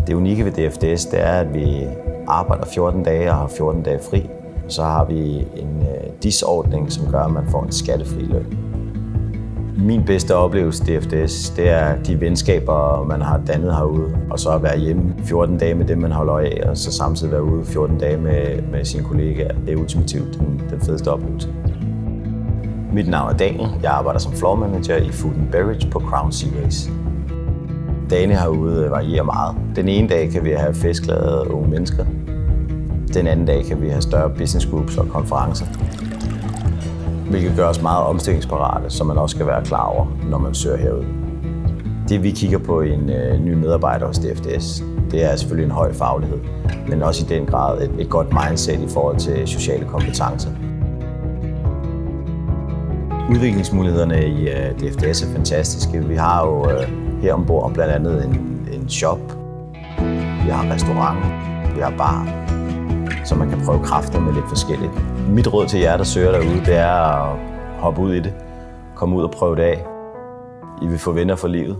Det unikke ved DFDS, det er, at vi arbejder 14 dage og har 14 dage fri. Så har vi en DIS-ordning, som gør, at man får en skattefri løn. Min bedste oplevelse i DFDS, det er de venskaber, man har dannet herude. Og så at være hjemme 14 dage med dem, man holder af, og så samtidig være ude 14 dage med sine kollegaer. Det er ultimativt den fedeste oplevelse. Mit navn er Daniel. Jeg arbejder som floor manager i Food & Beverage på Crown Seaways. Dagene herude varierer meget. Den ene dag kan vi have festglade unge mennesker. Den anden dag kan vi have større business groups og konferencer. Hvilket gør os meget omstillingsparate, som man også skal være klar over, når man søger herude. Det vi kigger på i en ny medarbejder hos DFDS, det er selvfølgelig en høj faglighed, men også i den grad et godt mindset i forhold til sociale kompetencer. Udviklingsmulighederne i DFDS er fantastiske. Vi har jo her ombord blandt andet en shop, vi har en restaurant, vi har bar, så man kan prøve kræfter med lidt forskelligt. Mit råd til jer, der søger derude, det er at hoppe ud i det. Kom ud og prøve det af. I vil få venner for livet.